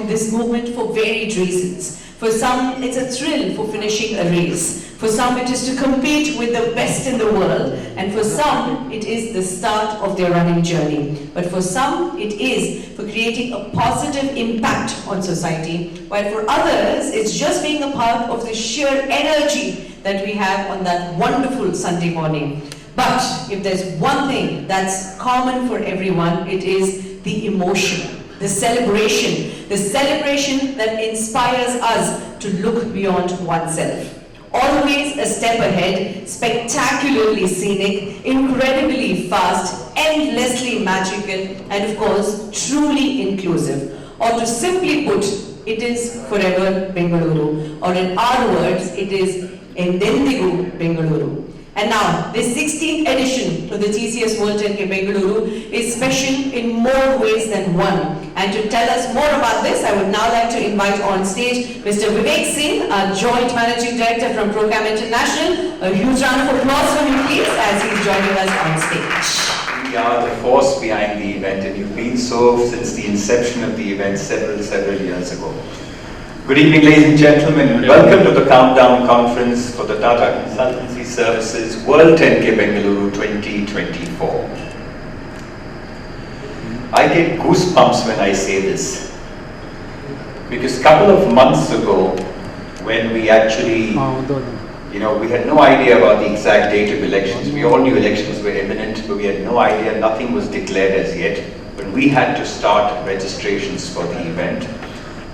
This movement for varied reasons. For some, it's a thrill for finishing a race. For some, it is to compete with the best in the world. And for some, it is the start of their running journey. But for some, it is for creating a positive impact on society. While for others, it's just being a part of the sheer energy that we have on that wonderful Sunday morning. But if there's one thing that's common for everyone, it is the emotion. The celebration that inspires us to look beyond oneself. Always a step ahead, spectacularly scenic, incredibly fast, endlessly magical, and of course, truly inclusive. Or to simply put, it is forever Bengaluru. Or in our words, it is Endendigu Bengaluru. And now, this 16th edition to the TCS World 10K Bengaluru is special in more ways than one. And to tell us more about this, I would now like to invite on stage Mr. Vivek Singh, our Joint Managing Director from Program International. A huge round of applause for him, please, as he's joining us on stage. We are the force behind the event, and you've been so since the inception of the event several years ago. Good evening, ladies and gentlemen, and welcome to the Countdown Conference for the Tata Consultancy Services World 10K Bengaluru 2024. I get goosebumps when I say this, because a couple of months ago, when we actually, we had no idea about the exact date of elections. We all knew elections were imminent, but we had no idea, nothing was declared as yet. But we had to start registrations for the event.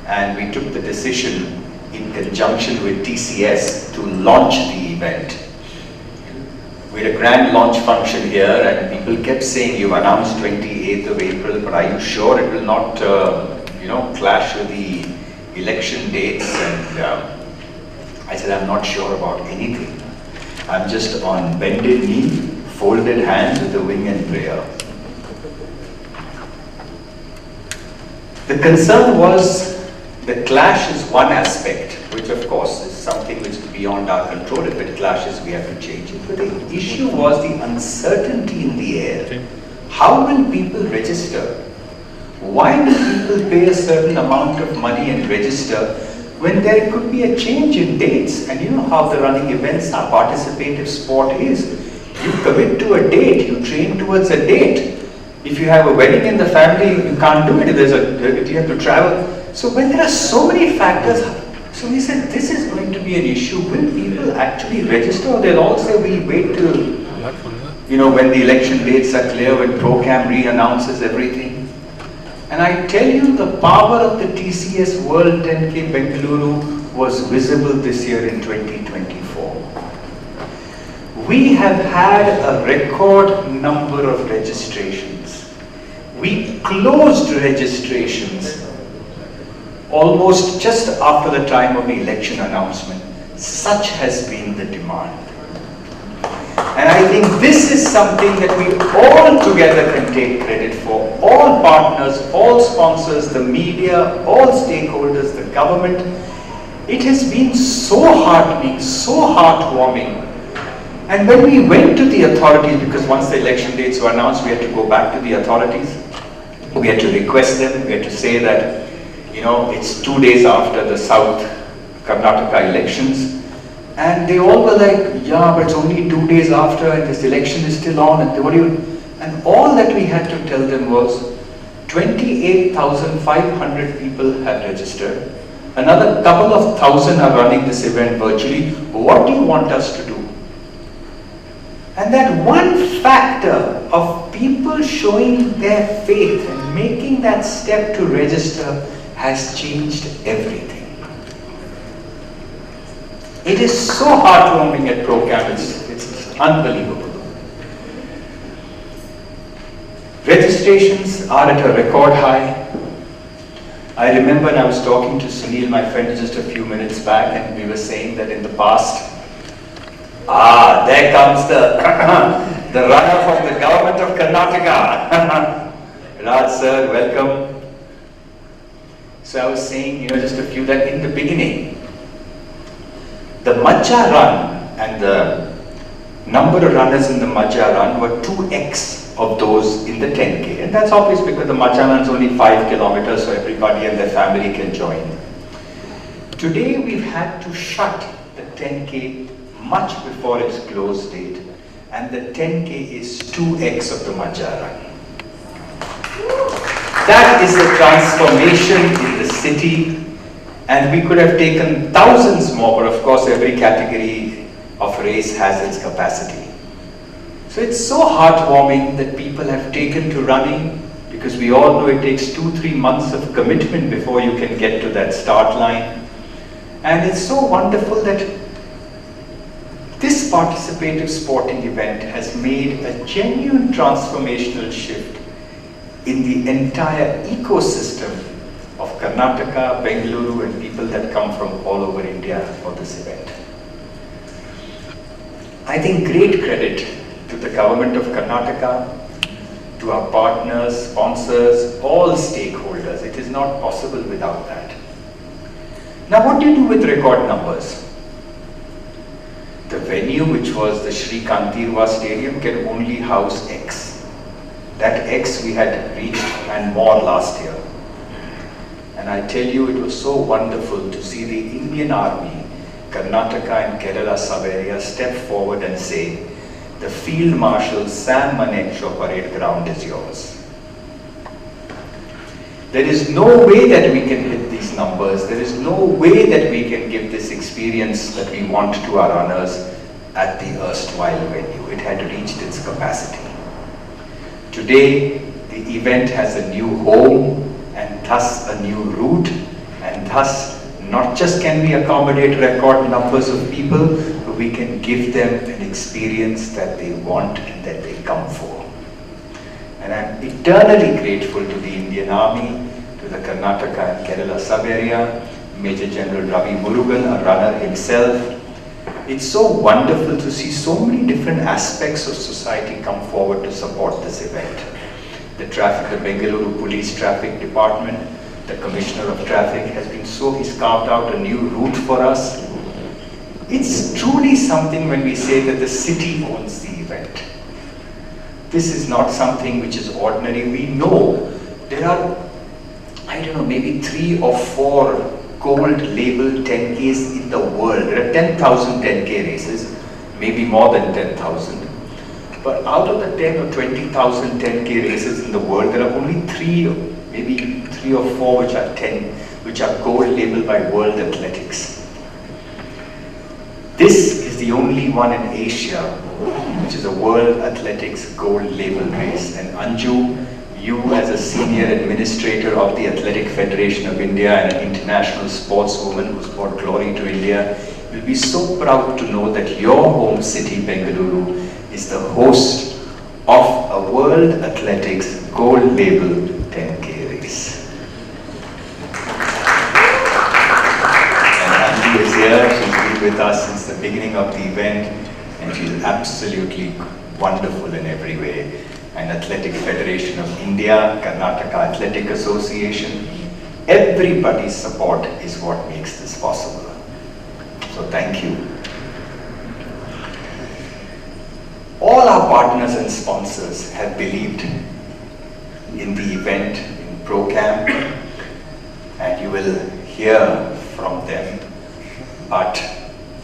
And we took the decision in conjunction with TCS to launch the event. We had a grand launch function here, and people kept saying, "You've announced 28th of April, but are you sure it will not, clash with the election dates?" And I said, "I'm not sure about anything. I'm just on bended knee, folded hands with a wing and prayer." The concern was, the clash is one aspect, which of course is something which is beyond our control. If it clashes, we have to change it. But the issue was the uncertainty in the air. How will people register? Why will people pay a certain amount of money and register when there could be a change in dates? And you know how the running events are, participative sport is. You commit to a date, you train towards a date. If you have a wedding in the family, you can't do it. If you have to travel. So when there are so many factors, so we said this is going to be an issue. Will people actually register, or they'll all say we'll wait till, when the election dates are clear, when Procam re-announces everything. And I tell you, the power of the TCS World 10K Bengaluru was visible this year in 2024. We have had a record number of registrations. We closed registrations almost just after the time of the election announcement. Such has been the demand. And I think this is something that we all together can take credit for. All partners, all sponsors, the media, all stakeholders, the government. It has been so heartening, so heartwarming. And when we went to the authorities, because once the election dates were announced, we had to go back to the authorities. We had to request them, we had to say that it's 2 days after the South Karnataka elections, and they all were like, "Yeah, but it's only 2 days after, and this election is still on." And what do you? And all that we had to tell them was, 28,500 people have registered. Another couple of thousand are running this event virtually. What do you want us to do? And that one factor of people showing their faith and making that step to register has changed everything. It is so heartwarming at Procam, it's unbelievable. Registrations are at a record high. I remember when I was talking to Sunil, my friend, just a few minutes back, and we were saying that in the past, there comes the runner from the government of Karnataka. Raj sir, welcome. So I was saying, just a few, that in the beginning, The Majja run and the number of runners in the Majja run were 2x of those in the 10K. And that's obvious because the Majja run is only 5 kilometers, so everybody and their family can join. Today we've had to shut the 10K much before its close date, and the 10K is 2x of the Majja run. That is the transformation in the city, and we could have taken thousands more, but of course every category of race has its capacity. So it's so heartwarming that people have taken to running, because we all know it takes 2-3 months of commitment before you can get to that start line. And it's so wonderful that this participative sporting event has made a genuine transformational shift in the entire ecosystem of Karnataka, Bengaluru, and people that come from all over India for this event. I think great credit to the government of Karnataka, to our partners, sponsors, all stakeholders. It is not possible without that. Now, what do you do with record numbers? The venue, which was the Shri Kantirwa Stadium, can only house X. That X we had reached and more last year. And I tell you, it was so wonderful to see the Indian Army, Karnataka and Kerala sub-area step forward and say, the Field Marshal Sam Manekshaw parade ground is yours. There is no way that we can hit these numbers. There is no way that we can give this experience that we want to our runners at the erstwhile venue. It had reached its capacity. Today, the event has a new home and thus a new route, and thus not just can we accommodate record numbers of people, but we can give them an experience that they want and that they come for. And I'm eternally grateful to the Indian Army, to the Karnataka and Kerala sub-area, Major General Ravi Murugan, a runner himself. It's so wonderful to see so many different aspects of society come forward to support this event. The Bengaluru Police Traffic Department, the Commissioner of Traffic he's carved out a new route for us. It's truly something when we say that the city owns the event. This is not something which is ordinary. We know there are, I don't know, maybe 3 or 4 gold labeled 10Ks in the world. There are 10,000 10K races, maybe more than 10,000. But out of the 10 or 20,000 10K races in the world, there are only 3, maybe 3 or 4 which are gold labeled by World Athletics. This is the only one in Asia which is a World Athletics gold label race. And Anju, you as a senior administrator of the Athletic Federation of India and an international sportswoman who's brought glory to India, will be so proud to know that your home city, Bengaluru, is the host of a World Athletics gold label 10K race. And Anju is here. She's been with us since the beginning of the event, and she's absolutely wonderful in every way. And Athletic Federation of India, Karnataka Athletic Association, everybody's support is what makes this possible. So thank you. All our partners and sponsors have believed in the event, in ProCamp, and you will hear from them, but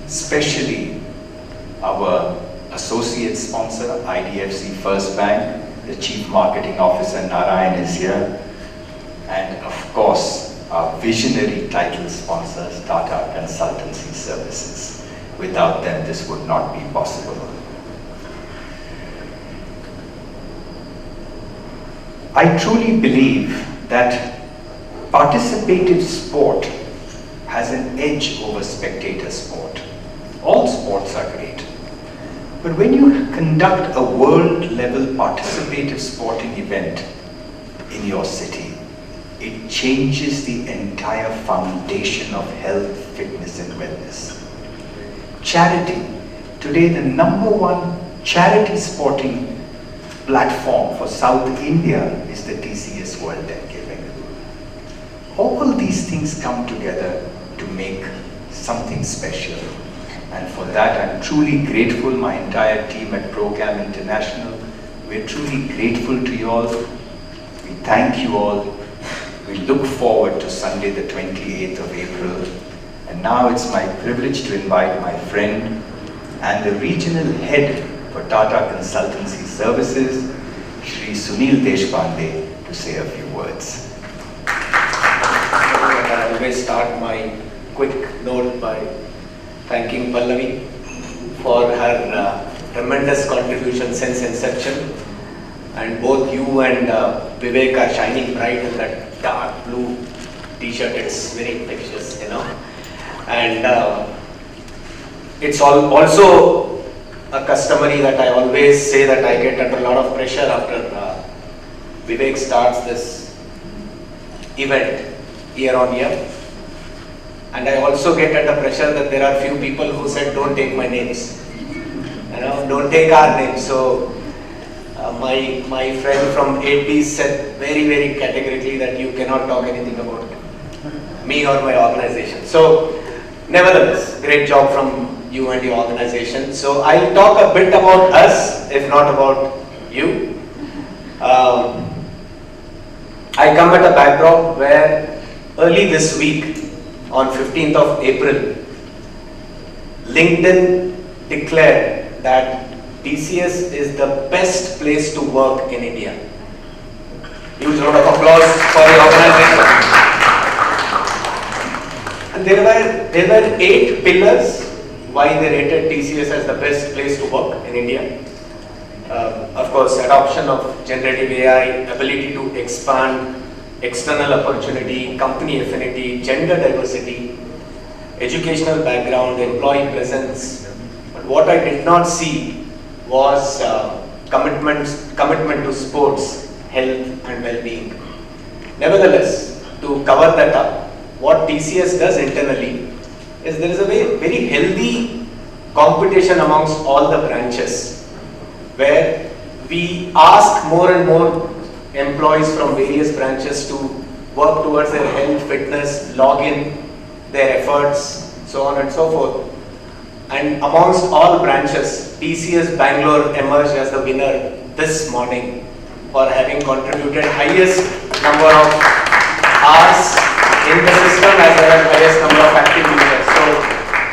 especially our associate sponsor, IDFC First Bank, the Chief Marketing Officer Narayan is here, and of course our visionary title sponsors, Tata Consultancy Services. Without them, this would not be possible. I truly believe that participative sport has an edge over spectator sport. All sports are great. But when you conduct a world-level participative sporting event in your city, it changes the entire foundation of health, fitness and wellness. Charity. Today, the #1 charity sporting platform for South India is the TCS World 10K Bengaluru. All these things come together to make something special. And for that, I'm truly grateful. My entire team at Procam International, we're truly grateful to you all. We thank you all. We look forward to Sunday, the 28th of April. And now it's my privilege to invite my friend and the regional head for Tata Consultancy Services, Shri Sunil Deshpande, to say a few words. I always start my quick note by thanking Pallavi for her tremendous contribution since inception. And both you and Vivek are shining bright in that dark blue t-shirt. It's very infectious, you know. And it's also a customary that I always say that I get under a lot of pressure after Vivek starts this event year on year. And I also get under pressure that there are few people who said, don't take my names, you know, don't take our names. So my friend from 80s said very categorically that you cannot talk anything about me or my organization. So nevertheless, great job from you and your organization. So I'll talk a bit about us, if not about you. I come at a backdrop where early this week, on 15th of April, LinkedIn declared that TCS is the best place to work in India. Huge round of applause for the organization. And there were 8 pillars why they rated TCS as the best place to work in India. Of course, adoption of generative AI, ability to expand, external opportunity, company affinity, gender diversity, educational background, employee presence. But what I did not see was commitment to sports, health and well-being. Nevertheless, to cover that up, what TCS does internally is there is a very healthy competition amongst all the branches, where we ask more and more employees from various branches to work towards their health, fitness, log in their efforts, so on and so forth. And amongst all branches, TCS Bangalore emerged as the winner this morning for having contributed highest number of hours in the system as well as highest number of active users. So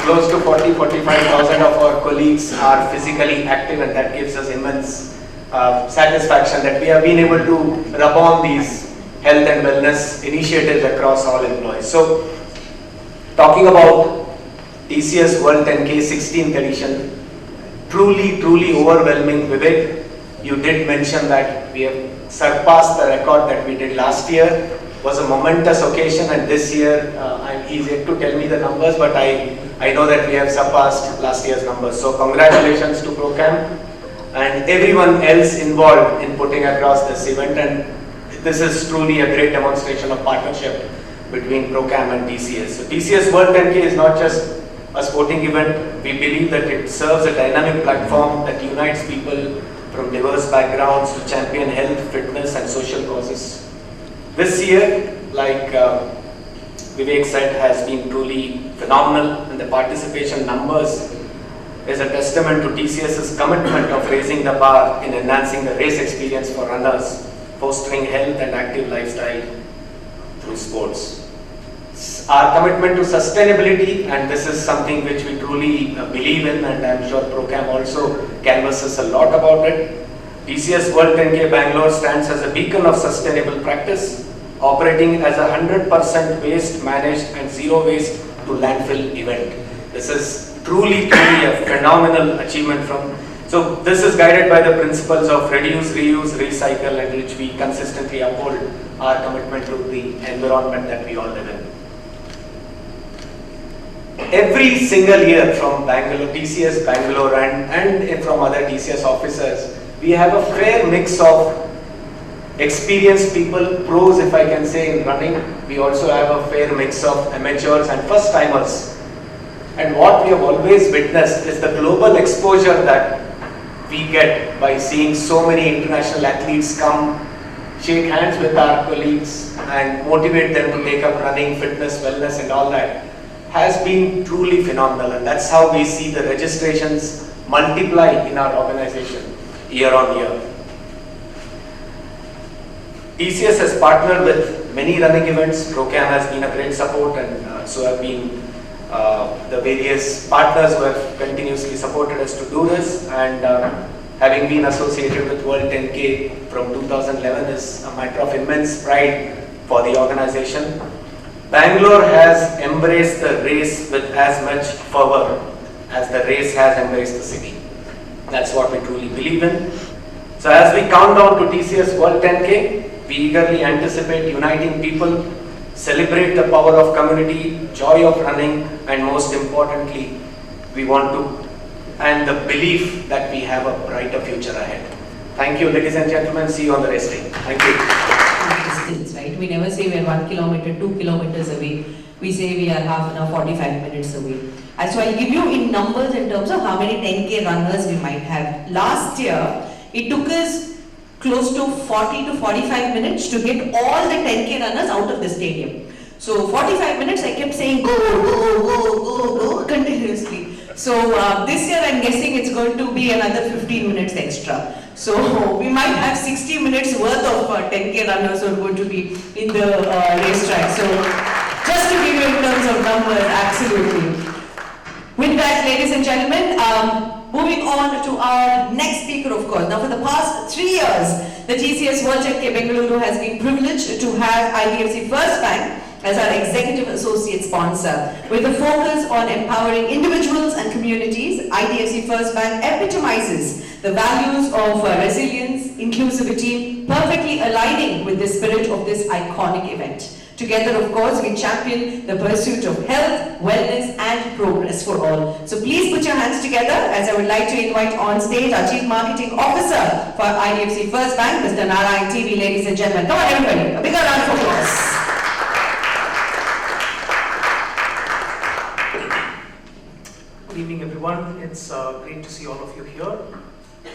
close to 40,000-45,000 of our colleagues are physically active, and that gives us immense satisfaction that we have been able to rub on these health and wellness initiatives across all employees. So, talking about TCS World 10K 16th edition, truly overwhelming. Vivek, you did mention that we have surpassed the record that we did last year. It was a momentous occasion, and this year, he's yet to tell me the numbers, but I know that we have surpassed last year's numbers. So, congratulations to Procam and everyone else involved in putting across this event, and this is truly a great demonstration of partnership between Procam and TCS. So TCS World 10K is not just a sporting event. We believe that it serves a dynamic platform that unites people from diverse backgrounds to champion health, fitness and social causes. This year, like Vivek said, has been truly phenomenal, and the participation numbers is a testament to TCS's commitment of raising the bar in enhancing the race experience for runners, fostering health and active lifestyle through sports. Our commitment to sustainability, and this is something which we truly believe in, and I'm sure Procam also canvasses a lot about it. TCS World 10K Bangalore stands as a beacon of sustainable practice, operating as a 100% waste managed and zero waste to landfill event. This is truly a phenomenal achievement from. So this is guided by the principles of reduce, reuse, recycle, and which we consistently uphold our commitment to the environment that we all live in. Every single year from Bangalore, TCS Bangalore and from other TCS officers, we have a fair mix of experienced people, pros if I can say in running. We also have a fair mix of amateurs and first timers. And what we have always witnessed is the global exposure that we get by seeing so many international athletes come, shake hands with our colleagues and motivate them to take up running, fitness, wellness and all that. has been truly phenomenal, and that's how we see the registrations multiply in our organization year on year. TCS has partnered with many running events. ProCam has been a great support, and so have been the various partners who have continuously supported us to do this. And having been associated with World 10K from 2011 is a matter of immense pride for the organization. Bangalore has embraced the race with as much fervor as the race has embraced the city. That's what we truly believe in. So as we count down to TCS World 10K, we eagerly anticipate uniting people, celebrate the power of community, joy of running, and most importantly, we want to, and the belief that we have a brighter future ahead. Thank you, ladies and gentlemen. See you on the race day. Thank you. Distance, right? We never say we're 1 kilometer, 2 kilometers away. We say we are half an hour, 45 minutes away. And so I'll give you in numbers in terms of how many 10K runners we might have. Last year, it took us close to 40 to 45 minutes to get all the 10K runners out of the stadium. So 45 minutes I kept saying go, go, go, go, go continuously. So this year I'm guessing it's going to be another 15 minutes extra. So we might have 60 minutes worth of 10K runners who are going to be in the racetrack. So just to give you in terms of numbers, absolutely. With that, ladies and gentlemen, moving on to our next speaker, of course. Now, for the past 3 years, the TCS World 10K Bengaluru has been privileged to have IDFC First Bank as our executive associate sponsor. With a focus on empowering individuals and communities, IDFC First Bank epitomizes the values of resilience, inclusivity, perfectly aligning with the spirit of this iconic event. Together, of course, we champion the pursuit of health, wellness, and progress for all. So please put your hands together as I would like to invite on stage our Chief Marketing Officer for IDFC First Bank, Mr. Narayan TV, ladies and gentlemen. Come on, everybody, a bigger round of applause. Good evening, everyone. It's great to see all of you here.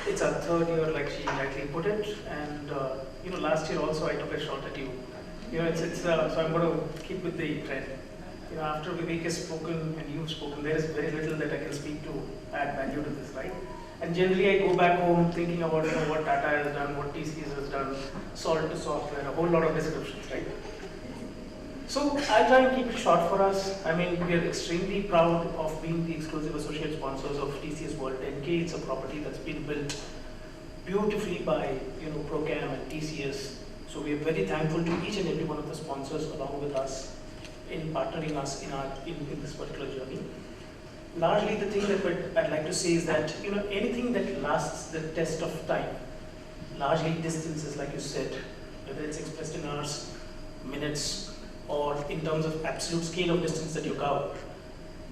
It's our third year, like she rightly put it, and last year also I took a shot at you. So I'm going to keep with the trend. After Vivek has spoken and you've spoken, there is very little that I can speak to add value to this, right? And generally I go back home thinking about what Tata has done, what TCS has done, salt to software, a whole lot of descriptions, right? So I'll try and keep it short for us. I mean, we are extremely proud of being the exclusive associate sponsors of TCS World 10K. It's a property that's been built beautifully by ProCam and TCS. So we are very thankful to each and every one of the sponsors along with us in partnering us in this particular journey. Largely the thing that I'd like to say is that anything that lasts the test of time, largely distances like you said, whether it's expressed in hours, minutes, or in terms of absolute scale of distance that you cover.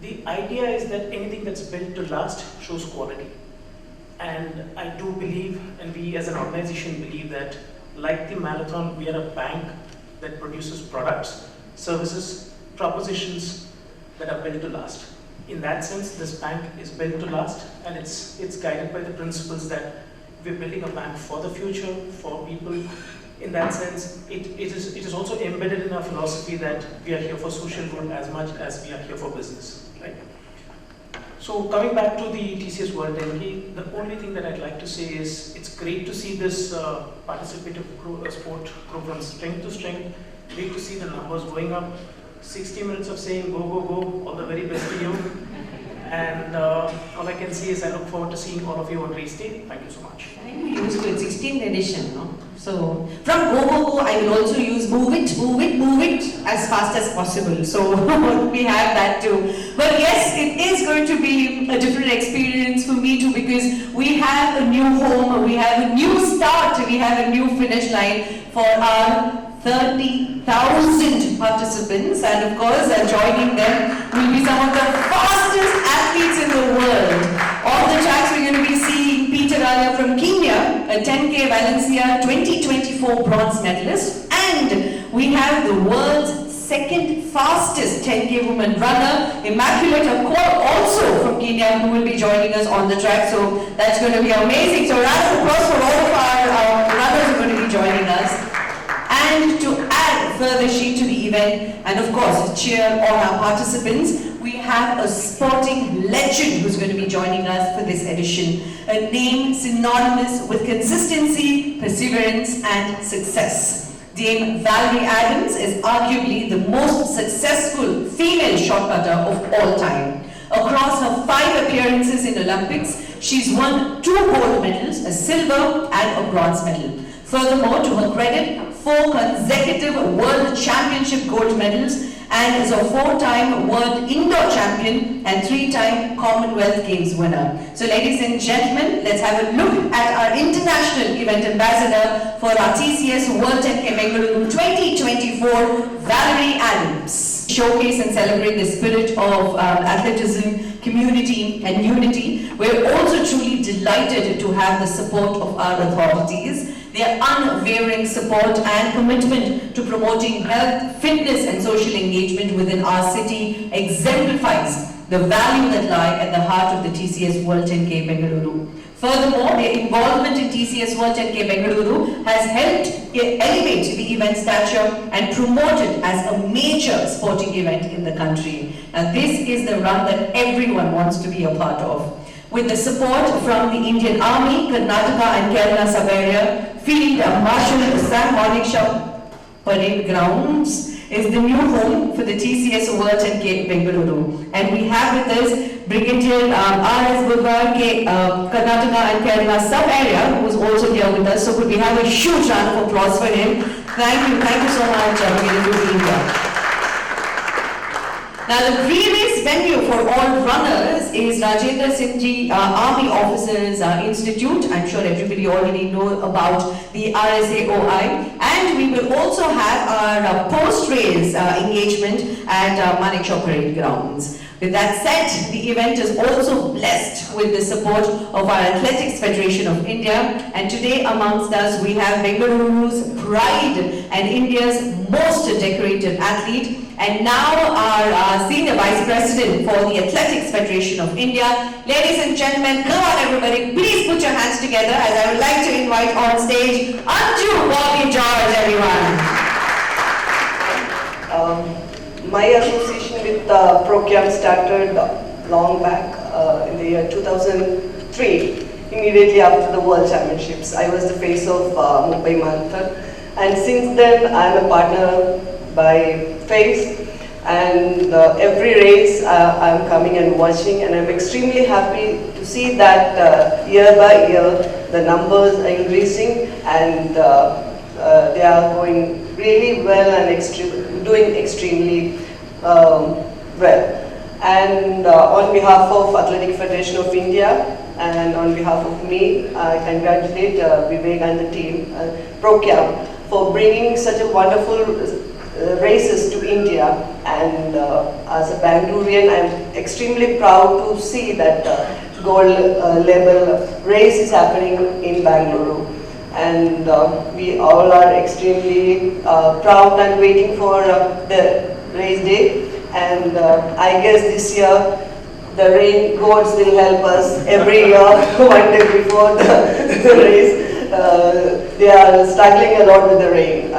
The idea is that anything that's built to last shows quality. And I do believe, and we as an organization believe that like the marathon, we are a bank that produces products, services, propositions that are built to last. In that sense, this bank is built to last, and it's guided by the principles that we're building a bank for the future, for people. In that sense, it is also embedded in our philosophy that we are here for social good as much as we are here for business, right? So coming back to the TCS World 10K, the only thing that I'd like to say is it's great to see this participative sport grow from strength to strength. Great to see the numbers going up. 60 minutes of saying go, go, go, all the very best to you. And all I can say is I look forward to seeing all of you on race day. Thank you so much. I think we used to it, 16th edition, no? So from go, go, go, I will also use move it, move it, move it as fast as possible. So we have that too. But yes, it is going to be a different experience for me too, because we have a new home, we have a new start, we have a new finish line for our 30,000 participants, and of course joining them will be some of the fastest athletes in the world. On the tracks we're going to be seeing Peter Raya from Kenya, a 10K Valencia 2024 bronze medalist, and we have the world's second fastest 10K woman runner, Immaculate Akor, also from Kenya, who will be joining us on the track. So that's going to be amazing. So round of applause for all of our runners who are going to be joining us. And to add further sheen to the event, and of course cheer all our participants, we have a sporting legend who's going to be joining us for this edition. A name synonymous with consistency, perseverance and success. Dame Valerie Adams is arguably the most successful female shot putter of all time. Across her 5 appearances in Olympics, she's won 2 gold medals, a silver and a bronze medal. Furthermore, to her credit, 4 consecutive World Championship gold medals and is a 4-time World Indoor Champion and 3-time Commonwealth Games winner. So ladies and gentlemen, let's have a look at our international event ambassador for our TCS World 10K Bengaluru 2024, Valerie Adams. Showcase and celebrate the spirit of athleticism, community and unity. We're also truly delighted to have the support of our authorities. Their unwavering support and commitment to promoting health, fitness and social engagement within our city exemplifies the value that lie at the heart of the TCS World 10K Bengaluru. Furthermore, their involvement in TCS World 10K Bengaluru has helped elevate the event stature and promote it as a major sporting event in the country. Now this is the run that everyone wants to be a part of. With the support from the Indian Army, Karnataka and Kerala sub-area, Field Marshal Manekshaw Parade Grounds is the new home for the TCS World 10K Bengaluru. And we have with us Brigadier R.S. Budvar, Karnataka and Kerala sub-area, who is also here with us. So could we have a huge round of applause for him. Thank you so much, Brigadier, for being here. Now the pre-race venue for all runners is Rajendra Singh Army Officers Institute. I'm sure everybody already know about the RSAOI. And we will also have our post-race engagement at Manekshaw Parade Grounds. With that said, the event is also blessed with the support of our Athletics Federation of India. And today amongst us we have Bengaluru's pride and India's most decorated athlete. And now our Senior Vice President for the Athletics Federation of India. Ladies and gentlemen, come on everybody, please put your hands together as I would like to invite on stage Anju Bobby George, everyone. My association with ProCam started long back in the year 2003, immediately after the World Championships. I was the face of Mumbai Marathon, and since then I am a partner by face, and every race I'm coming and watching, and I'm extremely happy to see that year by year the numbers are increasing, and they are going really well and doing extremely well. And on behalf of Athletic Federation of India and on behalf of me, I congratulate Vivek and the team, ProCam, for bringing such a wonderful races to India. And as a Bangalorean, I'm extremely proud to see that gold level race is happening in Bengaluru. And we all are extremely proud and waiting for the race day. And I guess this year the rain gods will help us every year, one day before the race. They are struggling a lot with the rain.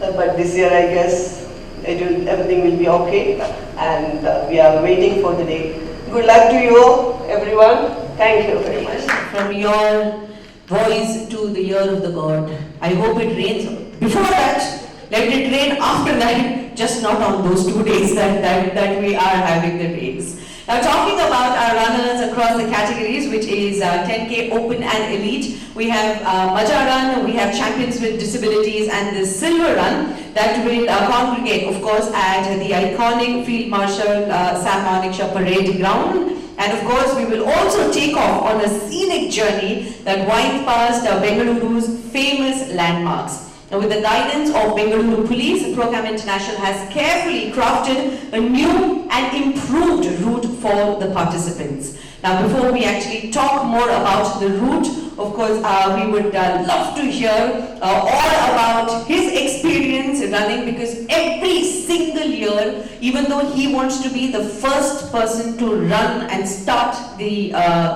But this year I guess everything will be okay. And we are waiting for the day. Good luck to you, everyone. Thank you very much. From your voice to the year of the god. I hope it rains before that, let it rain after that, just not on those 2 days that we are having the race. Now talking about our runners across the categories, which is 10K Open and Elite, we have Maja Run, we have Champions with Disabilities and the Silver Run that will congregate of course at the iconic Field Marshal Manekshaw Parade Ground. And of course, we will also take off on a scenic journey that winds past Bengaluru's famous landmarks. Now, with the guidance of Bengaluru Police, ProCam International has carefully crafted a new and improved route for the participants. Now, before we actually talk more about the route, of course, we would love to hear all about his experience running, because every single single year, even though he wants to be the first person to run and start the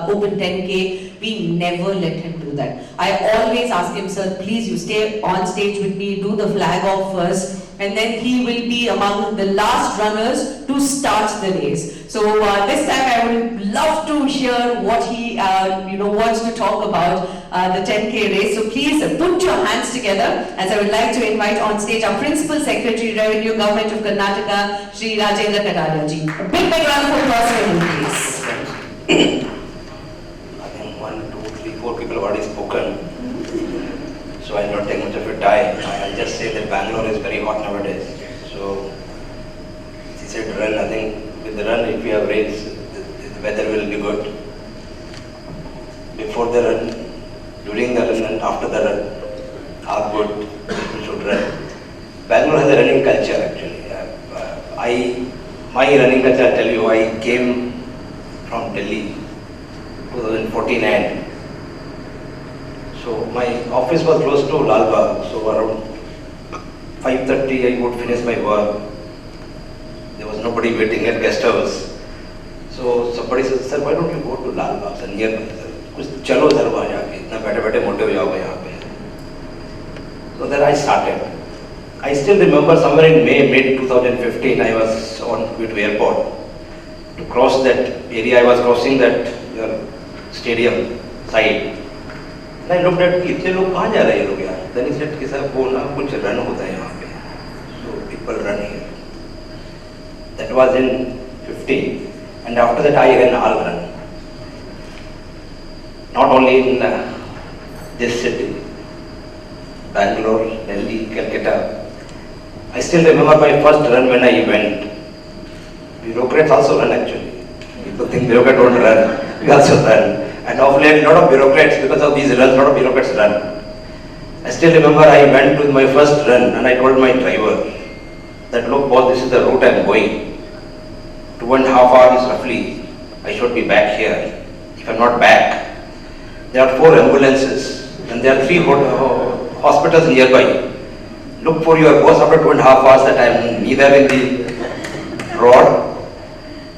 Open 10K, we never let him do that. I always ask him, sir, please you stay on stage with me, do the flag off first, and then he will be among the last runners to start the race. So this time I would love to hear what he wants to talk about the 10K race. So please put your hands together as I would like to invite on stage our Principal Secretary Revenue Government of Karnataka, Shri Rajendra Kataria ji. A big round of applause for him, please. I think 1, 2, 3, 4 people have already spoken, so I'll not take much of your time. I'll just say that Bangalore is very hot nowadays. So, he said run. I think with the run, if we have rains, the weather will be good. Before the run, during the run, and after the run are good. People should run. Bangalore has a running culture actually. My running culture, I'll tell you, I came from Delhi 2014 end. So my office was close to Lal Bagh, so around 5:30 I would finish my work. There was nobody waiting at guest house. So somebody said, sir, why don't you go to Lal Bagh, sir, nearby, sir. कुछ चलो sir वहाँ जाके, इतना बैठे बैठे मोटे हो जाओगे यहाँ पे. So then I started. I still remember somewhere in mid 2015, I was on way to airport. To cross that area, I was crossing that stadium side. And I looked at इतने लोग कहाँ जा रहे हैं लोग यार. Then he said कि sir वो ना कुछ run होता है यहाँ पे. So people run here. That was in 15. And after that I ran all run. Not only in this city, Bangalore, Delhi, Calcutta. I still remember my first run when I went. Bureaucrats also run actually. People think bureaucrats don't run. We also run. And of late, a lot of bureaucrats, because of these runs, a lot of bureaucrats run. I still remember I went with my first run and I told my driver that, look boss, this is the route I am going. 2.5 hours roughly, I should be back here. If I am not back, there are 4 ambulances and there are 3 hospitals nearby. Look for your boss after 2.5 hours that I am neither in the road.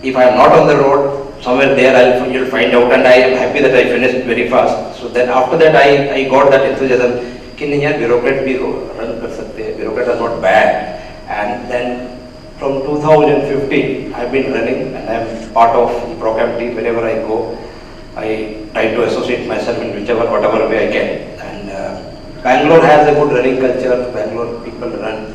If I am not on the road, somewhere there you'll find out, and I am happy that I finished very fast. So then after that I got that enthusiasm कि नहीं यार bureaucrat भी run कर सकते हैं, bureaucrat are not bad. And then from 2015 I've been running and I'm part of the program team. Whenever I go, I try to associate myself in whatever way I can. And Bangalore has a good running culture. Bangalore people run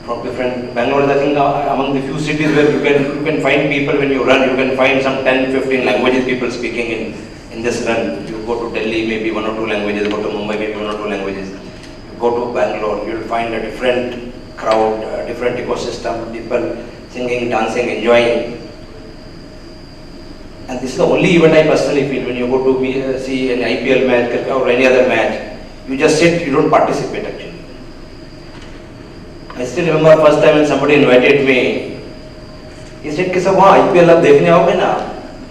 from different. Bangalore is I think among the few cities where you can find people when you run. You can find some 10-15 languages people speaking in this run. You go to Delhi, maybe 1 or 2 languages. Go to Mumbai, maybe 1 or 2 languages. You go to Bangalore, you'll find a different crowd, a different ecosystem. People singing, dancing, enjoying. And this is the only event I personally feel when you go to see an IPL match or any other match, you just sit, you don't participate actually. I still remember first time when somebody invited me, he said कि sir वहाँ IPL आप देखने आओगे ना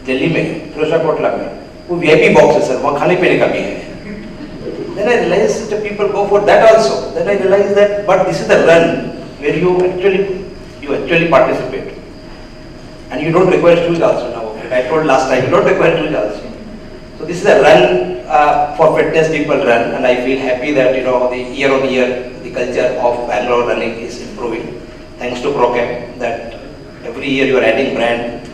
दिल्ली में, फिरोजशाह कोटला में, वो VIP box है सर, वहाँ खाने पीने का भी है. Then I realized that people go for that also. Then I realized that, but this is the run where you actually participate, and you don't require shoes also now. I told last time, you don't require shoes also. So this is a run for fitness people run, and I feel happy that the year on year the culture of Bangalore running is improving. Thanks to Procam, that every year you are adding brand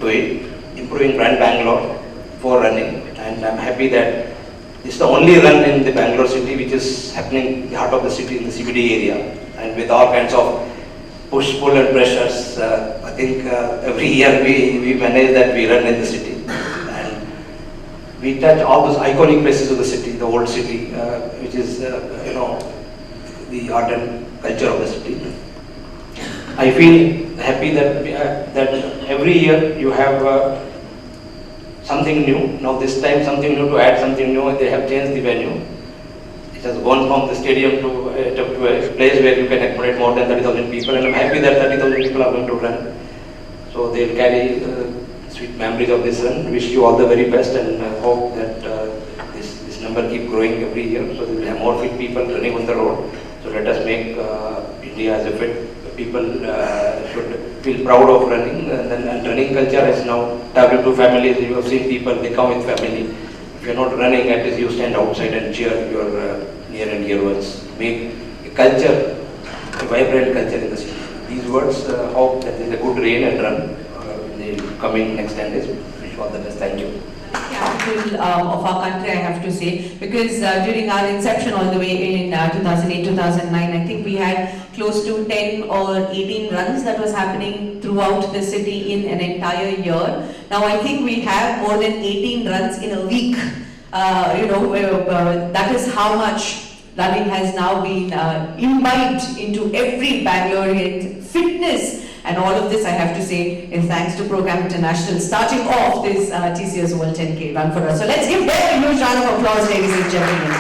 to it, improving brand Bangalore for running, and I'm happy that this is the only run in the Bangalore city which is happening in the heart of the city in the CBD area, and with all kinds of push, pull and pressures. I think every year we manage that we run in the city, and we touch all those iconic places of the city, the old city, which is the art and culture of the city. I feel happy that every year you have something new. Now this time something new to add something new, and they have changed the venue. It has gone from the stadium to a place where you can accommodate more than 30,000 people, and I'm happy that 30,000 people are going to run. So they'll carry sweet memories of this run. Wish you all the very best, and hope that this number keep growing every year, so we will have more fit people running on the road. So let us make India as a fit people should feel proud of running, and running culture is now traveling to families. You have seen people, they come with family. If you're not running, at least you stand outside and cheer your near and dear ones. Make a culture, a vibrant culture in the city. These words, hope that there is a good rain and run in the coming next 10 days. Wish you all the best. Thank you. Capital of our country, I have to say, because during our inception all the way in 2008-2009, I think we had close to 10 or 18 runs that was happening throughout the city in an entire year. Now I think we have more than 18 runs in a week. That is how much running has now been imbibed into every Bangalorean. Fitness and all of this, I have to say, is thanks to Program International starting off this TCS World 10K run for us. So let's give them a huge round of applause, ladies and gentlemen.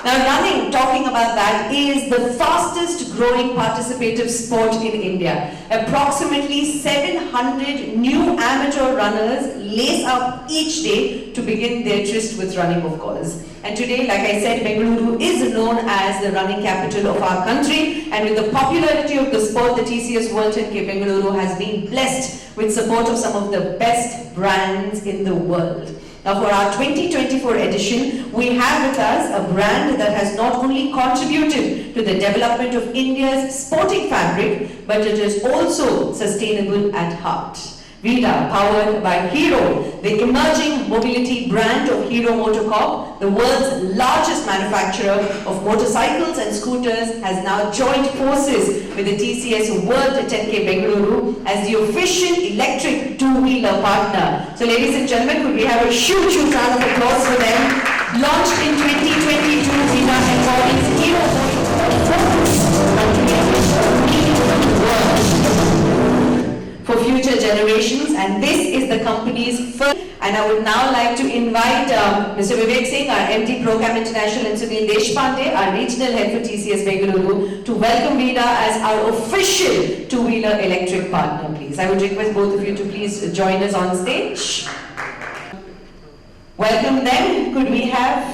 Now running, talking about that, is the fastest growing participative sport in India. Approximately 700 new amateur runners lace up each day to begin their tryst with running, of course. And today, like I said, Bengaluru is known as the running capital of our country. And with the popularity of the sport, the TCS World 10K Bengaluru has been blessed with support of some of the best brands in the world. Now for our 2024 edition, we have with us a brand that has not only contributed to the development of India's sporting fabric, but it is also sustainable at heart. Vida, powered by Hero, the emerging mobility brand of Hero Motorcorp, the world's largest manufacturer of motorcycles and scooters, has now joined forces with the TCS World 10K Bengaluru as the official electric two-wheeler partner. So ladies and gentlemen, could we have a huge round of applause for them? Launched in 2022, Vida embodies Hero Motorcorp's focus on creating a new world for future generations, and this is the company's first. And I would now like to invite Mr. Vivek Singh, our MD Program International, and Sunil Deshpande, our regional head for TCS Bengaluru, to welcome Vida as our official two-wheeler electric partner, please. I would request both of you to please join us on stage. Welcome them. Could we have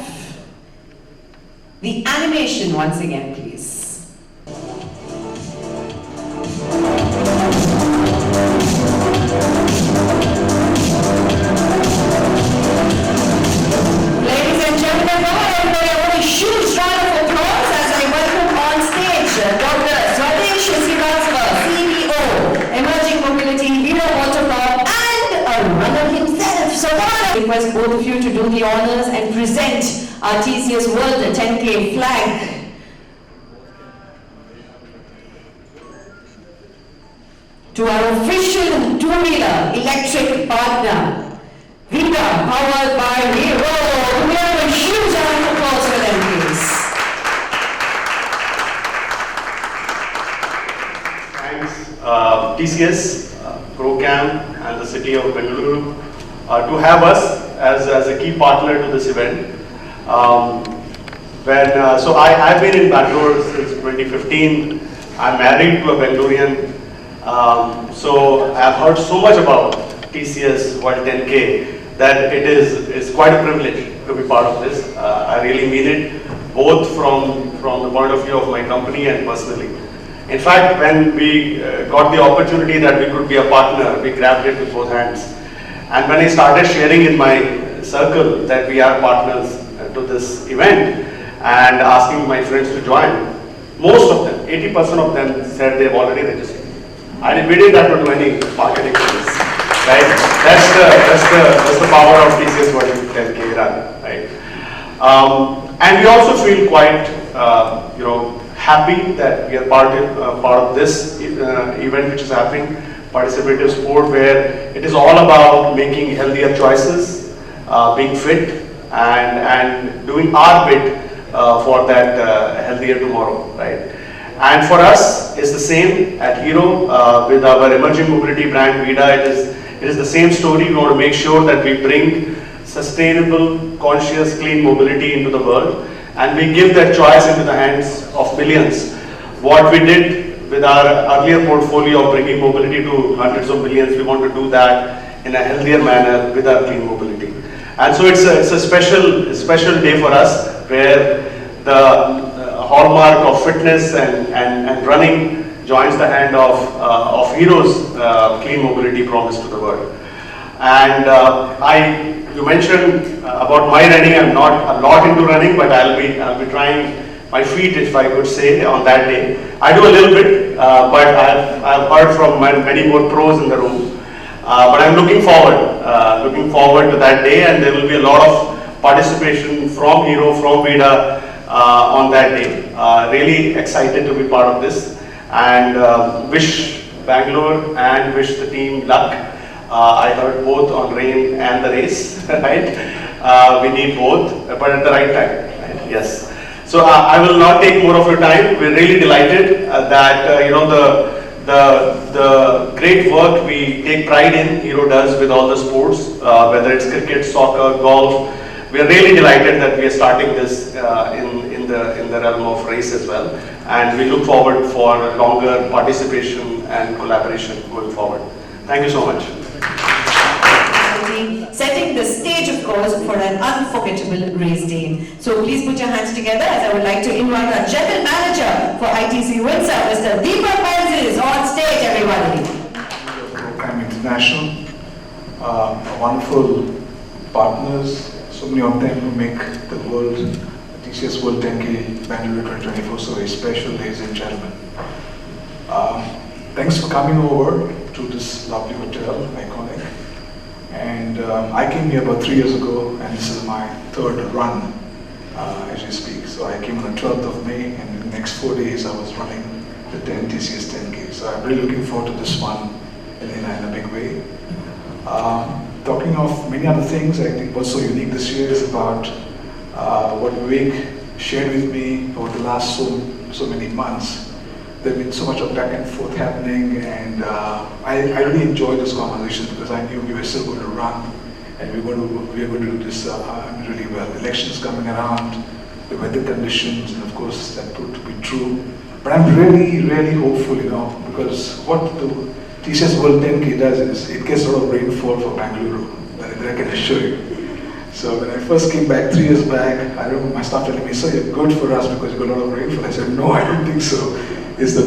the animation once again, please? Ladies and gentlemen, everybody, I want a huge round of applause as I welcome on stage Dr. Swadesh Srivastava, CEO, Emerging Mobility, Hero Motorcorp, and a runner himself. So I request both of you to do the honors and present our TCS World 10K flag. To our official two-wheeler electric partner, Vida, powered by Hero. We have a huge round of applause for them, please. Thanks, TCS, ProCam, and the city of Bengaluru to have us as a key partner to this event. So I've been in Bangalore since 2015. I'm married to a Bengalurian. So I've heard so much about TCS World 10K that it is quite a privilege to be part of this. I really mean it, both from the point of view of my company and personally. In fact, when we got the opportunity that we could be a partner, we grabbed it with both hands. And when I started sharing in my circle that we are partners to this event and asking my friends to join, most of them, 80% of them said they've already registered. We didn't have to do any marketing for this, right? That's the power of TCS World 10K run, right? And we also feel quite, happy that we are part of this event which is happening, participative sport, where it is all about making healthier choices, being fit, and doing our bit for that healthier tomorrow, right? And for us, it's the same at Hero with our emerging mobility brand Vida. It is the same story. We want to make sure that we bring sustainable, conscious, clean mobility into the world, and we give that choice into the hands of millions. What we did with our earlier portfolio of bringing mobility to hundreds of millions, we want to do that in a healthier manner with our clean mobility. And so it's a special day for us, where the hallmark of fitness and running joins the hand of Hero's clean mobility promise to the world. And you mentioned about my running. I'm not a lot into running, but I'll be trying my feet, if I could say, on that day. I do a little bit, but I've heard from many more pros in the room. But I'm looking forward to that day, and there will be a lot of participation from Hero, from Vida on that day. Really excited to be part of this, and wish Bangalore and wish the team luck. I heard both on rain and the race, right? We need both, but at the right time, right? Yes. So I will not take more of your time. We're really delighted that you know the great work we take pride in Hero does with all the sports, whether it's cricket, soccer, golf. We are really delighted that we are starting this in the realm of race as well, and we look forward for longer participation and collaboration going forward. Thank you so much. Setting the stage, of course, for an unforgettable race day. So please put your hands together as I would like to invite our General Manager for ITC Windsor, Mr. Deepak on stage, everybody. Program International, wonderful partners, so many of them who make the world, TCS World 10K Bengaluru 2024 so very special, ladies and gentlemen. Thanks for coming over to this lovely hotel, iconic. And I came here about 3 years ago, and this is my third run as we speak. So I came on the 12th of May, and in the next 4 days I was running the TCS 10K. So I'm really looking forward to this one in a big way. Talking of many other things, I think what's so unique this year is about what Vivek shared with me over the last so many months. There's been so much of back and forth happening, and I really enjoyed this conversation because I knew we were still going to run, and we were going to do this really well. Elections coming around, the weather conditions, and of course that proved to be true. But I'm really, really hopeful, you know, because what the TCS World 10K does is it gets a lot of rainfall for Bengaluru, that I can assure you. So when I first came back 3 years back, I remember my staff telling me, "So you're good for us because you got a lot of rainfall." I said, "No, I don't think so. It's the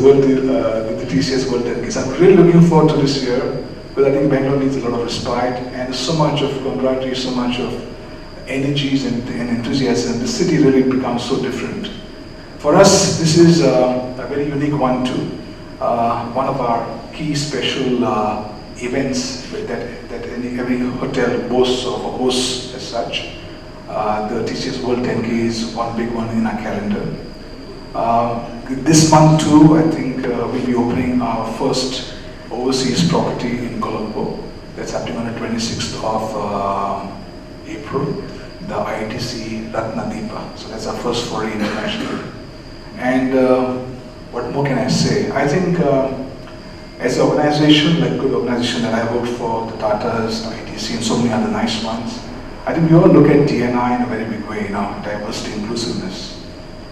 TCS World 10K." So I'm really looking forward to this year, because I think Bangalore needs a lot of respite and so much of camaraderie, so much of energies and enthusiasm. The city really becomes so different. For us, this is a very unique one too. One of our key special events that every hotel boasts of or hosts as such. The TCS World 10K is one big one in our calendar. This month too, I think we'll be opening our first overseas property in Colombo. That's happening on the 26th of April, the ITC Ratnadeepa. So that's our first foray internationally. And what more can I say? I think as an organization, like good organization that I worked for, the Tatas, ITC, and so many other nice ones, I think we all look at DNI in a very big way, you know, diversity, inclusiveness.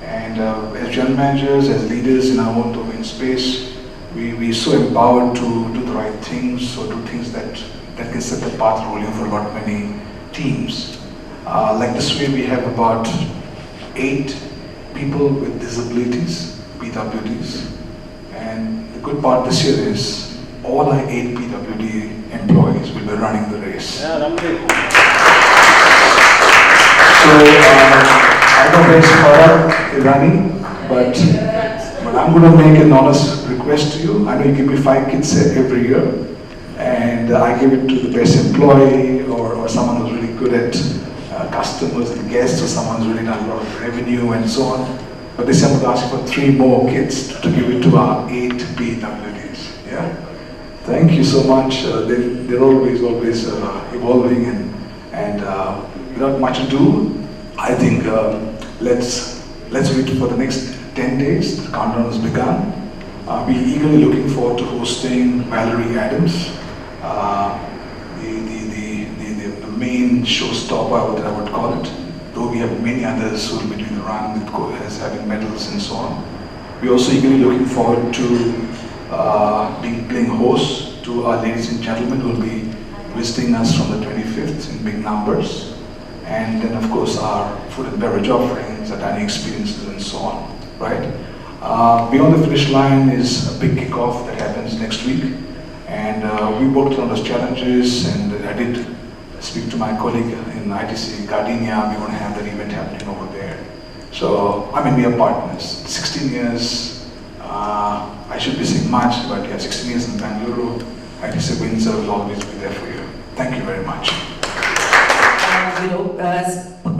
And as general managers, as leaders in our own domain space, we're so empowered to do the right things, so do things that can set the path rolling for a lot many teams. Like this way, we have about 8 people with disabilities, PWDs. And the good part this year is all our 8 PWD employees will be running the race. So, I know there's Farah running, but I'm going to make an honest request to you. I know you give me 5 kits every year, and I give it to the best employee or someone who's really good at customers and guests, or someone who's really done a lot of revenue and so on. But this I'm going to ask you for 3 more kits to give it to our 8 PWDs. Yeah. Thank you so much. They're always evolving and without much ado, I think let's wait for the next 10 days. The countdown has begun. We're eagerly looking forward to hosting Valerie Adams, the main showstopper, what I would call it. Though we have many others who will be doing the run as having medals and so on. We're also eagerly looking forward to playing host to our ladies and gentlemen who will be visiting us from the 25th in big numbers. And then of course our food and beverage offerings, our dining experiences and so on. right? Beyond the finish line is a big kickoff that happens next week, and we worked on those challenges, and I did speak to my colleague in ITC Gardenia. We want to have that event happening over there. So, I mean, we are partners. 16 years, I should be saying March, but yeah, 16 years in Bengaluru. ITC Windsor will always be there for you. Thank you very much.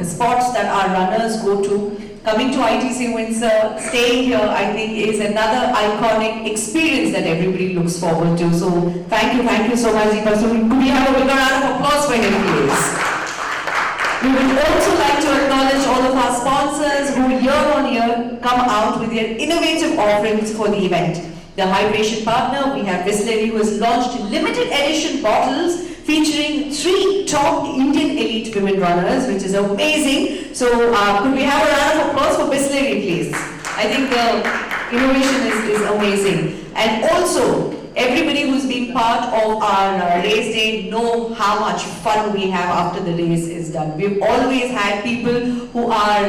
Spots that our runners go to. Coming to ITC Windsor, staying here, I think is another iconic experience that everybody looks forward to. So thank you so much, Deepa. So could we have a big round of applause for him, please? We would also like to acknowledge all of our sponsors who year on year come out with their innovative offerings for the event. The hydration partner, we have Bisleri, who has launched limited edition bottles featuring 3 top Indian elite women runners, which is amazing. So could we have a round of applause for Bisleri, please? I think the innovation is amazing. And also, everybody who's been part of our race day know how much fun we have after the race is done. We've always had people who are,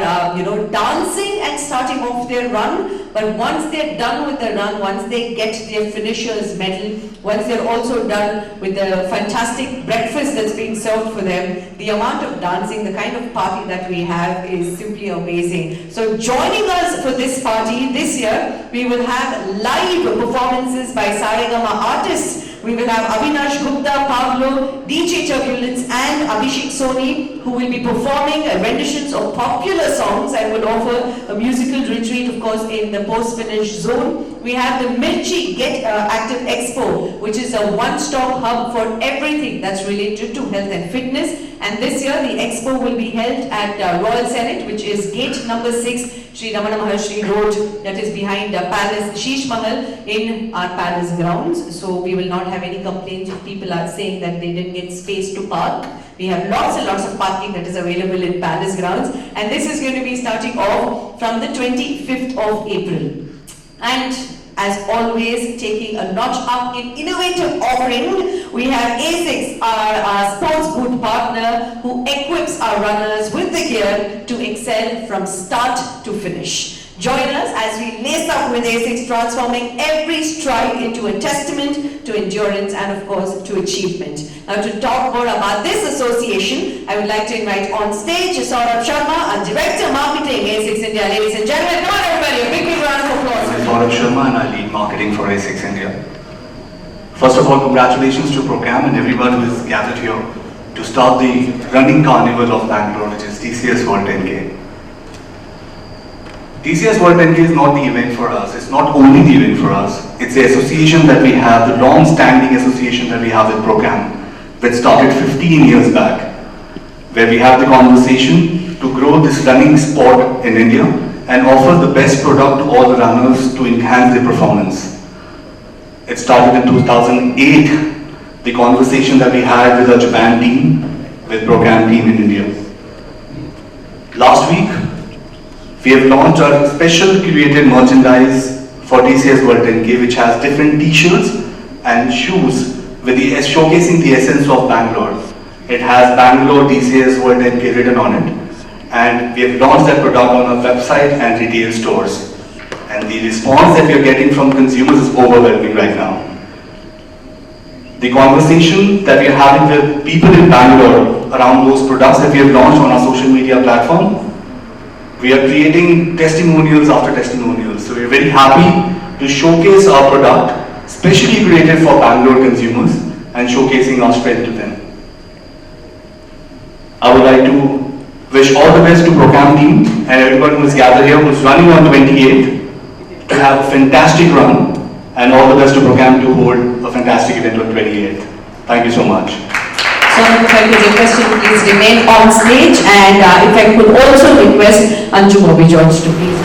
dancing and starting off their run, but once they're done with the run, once they get their finisher's medal, once they're also done with the fantastic breakfast that's being served for them, the amount of dancing, the kind of party that we have is simply amazing. So joining us for this party this year, we will have live performances by Saregama artists. We will have Avinash Gupta, Pablo, DJ Turbulence and Abhishek Soni, who will be performing renditions of popular songs and will offer a musical retreat, of course, in the post-finish zone. We have the Mirchi Get Active Expo, which is a one-stop hub for everything that's related to health and fitness. And this year, the expo will be held at Royal Senate, which is gate number 6, Sri Ramana Maharshi Road, that is behind Palace Sheesh Mahal in our palace grounds. So we will not have any complaints if people are saying that they didn't get space to park. We have lots and lots of parking that is available in palace grounds. And this is going to be starting off from the 25th of April. And as always, taking a notch up in innovative offering, we have ASICS, our sports boot partner, who equips our runners with the gear to excel from start to finish. Join us as we lace up with ASICS, transforming every stride into a testament to endurance and, of course, to achievement. Now, to talk more about this association, I would like to invite on stage Saurabh Sharma, our Director Marketing, ASICS India. Ladies and gentlemen, come on everybody, a big round of applause. I'm Saurabh Sharma and I lead marketing for ASICS India. First of all, congratulations to Program and everyone who is gathered here to start the running carnival of Bangalore, which is TCS World 10K. TCS World 10K is not the event for us, it's not only the event for us, it's the association that we have, the long-standing association that we have with Program, which started 15 years back, where we have the conversation to grow this running sport in India and offer the best product to all the runners to enhance their performance. It started in 2008, the conversation that we had with our Japan team, with Program team in India. Last week, we have launched our special curated merchandise for TCS World 10K, which has different t-shirts and shoes with showcasing the essence of Bangalore. It has Bangalore TCS World 10K written on it, and we have launched that product on our website and retail stores. And the response that we are getting from consumers is overwhelming right now. The conversation that we are having with people in Bangalore around those products that we have launched on our social media platform, we are creating testimonials after testimonials. So we are very happy to showcase our product, specially created for Bangalore consumers, and showcasing our strength to them. I would like to wish all the best to Program team and everyone who is gathered here, who is running on 28th, to have a fantastic run, and all the best to Program to hold a fantastic event on 28th. Thank you so much. So if I could request you to please remain on stage, and if I could also request Anju Bobby George to please.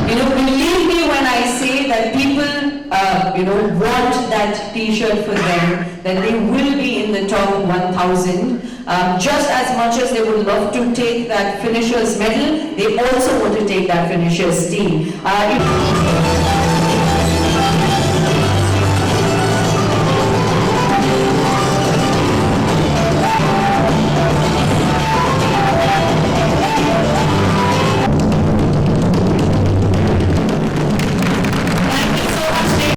You know, believe me when I say that people want that T-shirt for them, then they will be in the top 1,000. Just as much as they would love to take that finisher's medal, they also want to take that finisher's team.